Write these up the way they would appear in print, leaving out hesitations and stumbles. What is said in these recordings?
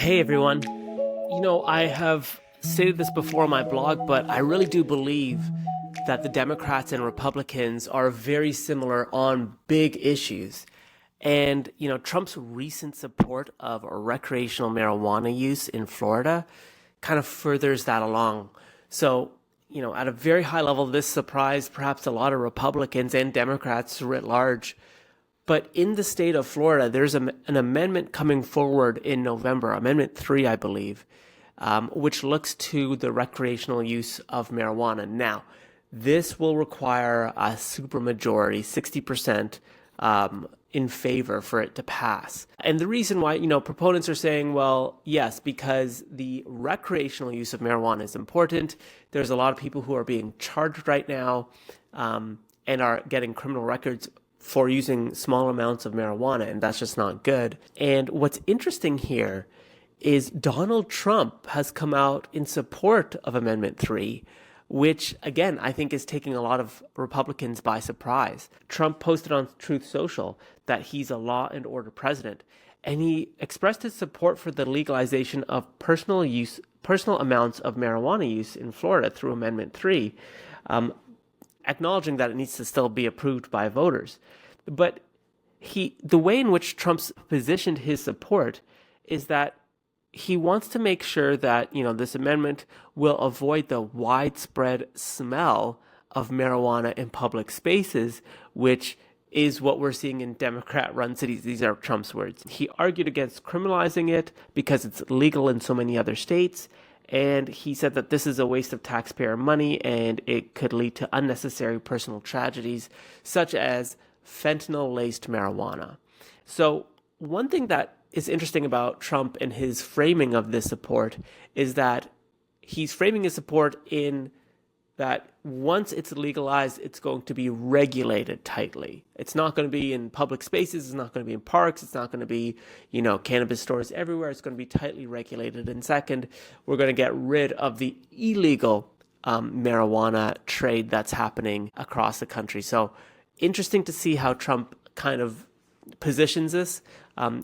Hey everyone. I have stated this before on my blog, but I really do believe that the Democrats and Republicans are very similar on big issues. And, Trump's recent support of recreational marijuana use in Florida kind of furthers that along. So, at a very high level, this surprised perhaps a lot of Republicans and Democrats writ large. But in the state of Florida, there's an amendment coming forward in November, Amendment 3, I believe, which looks to the recreational use of marijuana. Now, this will require a supermajority, 60%, in favor for it to pass. And the reason why, proponents are saying, well, yes, because the recreational use of marijuana is important. There's a lot of people who are being charged right now and are getting criminal records for using small amounts of marijuana, and that's just not good. And what's interesting here is Donald Trump has come out in support of Amendment 3, which, again, I think is taking a lot of Republicans by surprise. Trump posted on Truth Social that he's a law and order president, and he expressed his support for the legalization of personal amounts of marijuana use in Florida through Amendment 3. Acknowledging that it needs to still be approved by voters. But the way in which Trump's positioned his support is that he wants to make sure that, this amendment will avoid the widespread smell of marijuana in public spaces, which is what we're seeing in Democrat-run cities. These are Trump's words. He argued against criminalizing it because it's legal in so many other states. And he said that this is a waste of taxpayer money and it could lead to unnecessary personal tragedies, such as fentanyl-laced marijuana. So one thing that is interesting about Trump and his framing of this support is that he's framing his support in that once it's legalized, it's going to be regulated tightly. It's not going to be in public spaces. It's not going to be in parks. It's not going to be, cannabis stores everywhere. It's going to be tightly regulated. And second, we're going to get rid of the illegal marijuana trade that's happening across the country. So interesting to see how Trump kind of positions this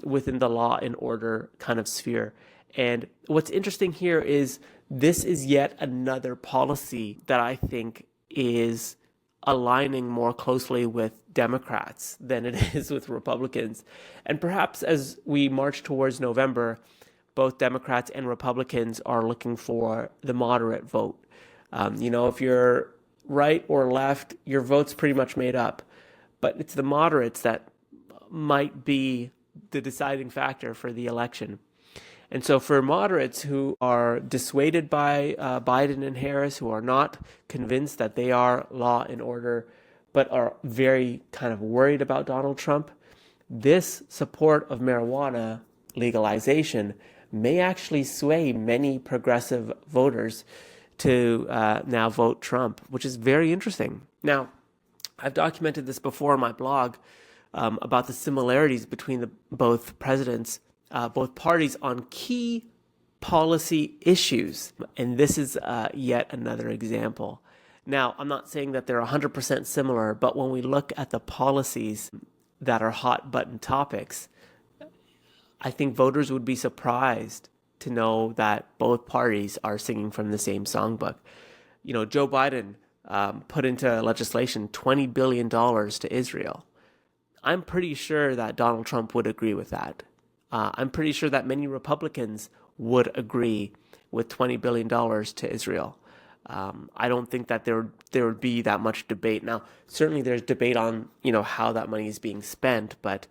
within the law and order kind of sphere. And what's interesting here is this is yet another policy that I think is aligning more closely with Democrats than it is with Republicans. And perhaps as we march towards November, both Democrats and Republicans are looking for the moderate vote. If you're right or left, your vote's pretty much made up. But it's the moderates that might be the deciding factor for the election. And so for moderates who are dissuaded by Biden and Harris, who are not convinced that they are law and order, but are very kind of worried about Donald Trump, this support of marijuana legalization may actually sway many progressive voters to now vote Trump, which is very interesting. Now, I've documented this before on my blog about the similarities between both presidents, both parties on key policy issues. And this is yet another example. Now, I'm not saying that they're 100% similar, but when we look at the policies that are hot button topics, I think voters would be surprised to know that both parties are singing from the same songbook. Joe Biden put into legislation $20 billion to Israel. I'm pretty sure that Donald Trump would agree with that. I'm pretty sure that many Republicans would agree with $20 billion to Israel. I don't think that there would be that much debate. Now, certainly there's debate on, how that money is being spent, but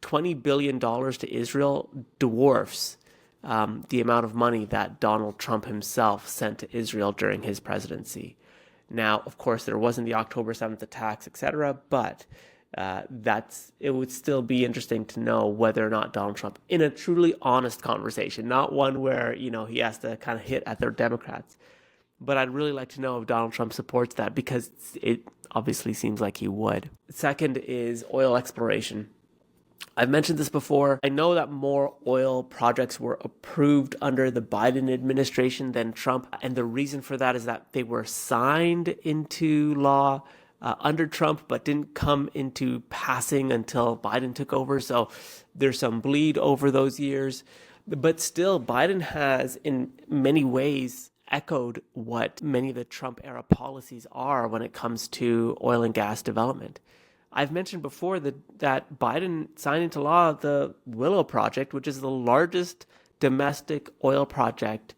$20 billion to Israel dwarfs the amount of money that Donald Trump himself sent to Israel during his presidency. Now, of course, there wasn't the October 7th attacks, etc., but it would still be interesting to know whether or not Donald Trump, in a truly honest conversation, not one where, he has to kind of hit at their Democrats, but I'd really like to know if Donald Trump supports that because it obviously seems like he would. Second is oil exploration. I've mentioned this before. I know that more oil projects were approved under the Biden administration than Trump, and the reason for that is that they were signed into law under Trump, but didn't come into passing until Biden took over. So there's some bleed over those years. But still, Biden has, in many ways, echoed what many of the Trump era policies are when it comes to oil and gas development. I've mentioned before that Biden signed into law the Willow Project, which is the largest domestic oil project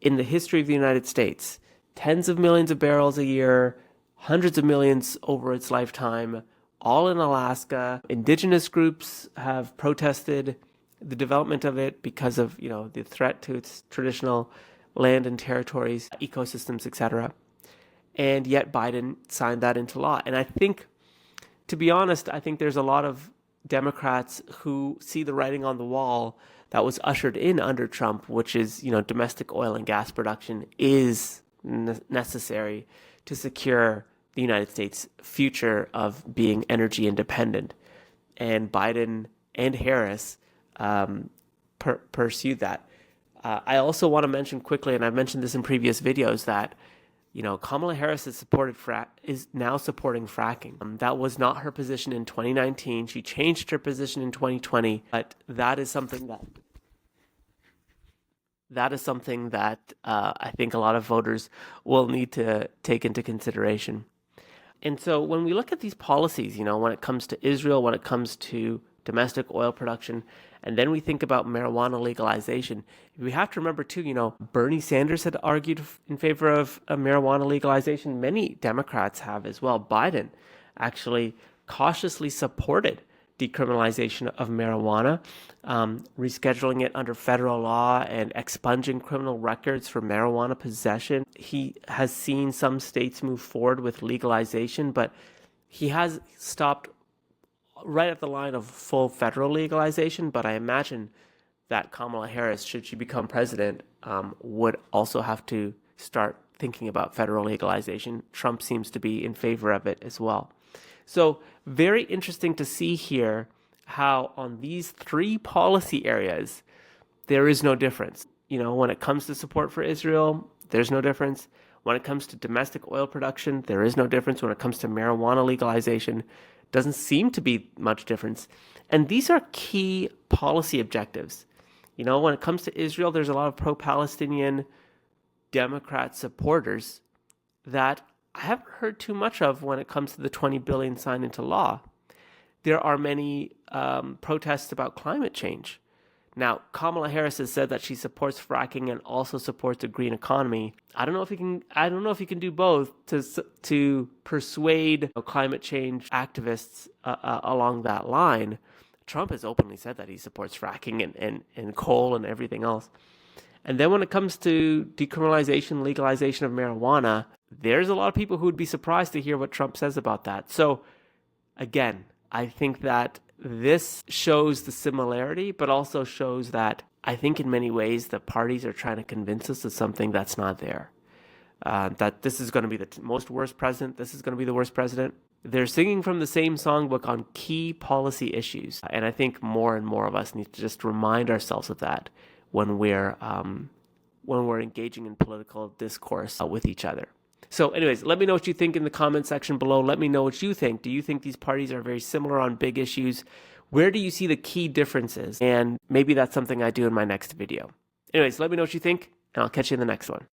in the history of the United States. Tens of millions of barrels a year, hundreds of millions over its lifetime, all in Alaska. Indigenous groups have protested the development of it because of, the threat to its traditional land and territories, ecosystems, etc. And yet Biden signed that into law. And I think, to be honest, I think there's a lot of Democrats who see the writing on the wall that was ushered in under Trump, which is, domestic oil and gas production is necessary to secure the United States' future of being energy independent. And Biden and Harris pursued that. I also want to mention quickly, and I've mentioned this in previous videos, that Kamala Harris is now supporting fracking. That was not her position in 2019. She changed her position in 2020, but that is something that I think a lot of voters will need to take into consideration. And so when we look at these policies, when it comes to Israel, when it comes to domestic oil production, and then we think about marijuana legalization, we have to remember too, Bernie Sanders had argued in favor of marijuana legalization. Many Democrats have as well. Biden actually cautiously supported decriminalization of marijuana, rescheduling it under federal law and expunging criminal records for marijuana possession. He has seen some states move forward with legalization, but he has stopped right at the line of full federal legalization. But I imagine that Kamala Harris, should she become president, would also have to start thinking about federal legalization. Trump seems to be in favor of it as well. So very interesting to see here how on these three policy areas, there is no difference. When it comes to support for Israel, there's no difference. When it comes to domestic oil production, there is no difference. When it comes to marijuana legalization, doesn't seem to be much difference. And these are key policy objectives. When it comes to Israel, there's a lot of pro-Palestinian Democrat supporters that I haven't heard too much of when it comes to the $20 billion signed into law. There are many protests about climate change. Now, Kamala Harris has said that she supports fracking and also supports a green economy. I don't know if you can do both to persuade climate change activists along that line. Trump has openly said that he supports fracking and coal and everything else. And then when it comes to decriminalization, legalization of marijuana, there's a lot of people who would be surprised to hear what Trump says about that. So again, I think that this shows the similarity, but also shows that I think in many ways the parties are trying to convince us of something that's not there. That this is going to be the most worst president, this is going to be the worst president. They're singing from the same songbook on key policy issues. And I think more and more of us need to just remind ourselves of that when we're engaging in political discourse with each other. So anyways, let me know what you think in the comment section below. Let me know what you think. Do you think these parties are very similar on big issues? Where do you see the key differences? And maybe that's something I do in my next video. Anyways, let me know what you think, and I'll catch you in the next one.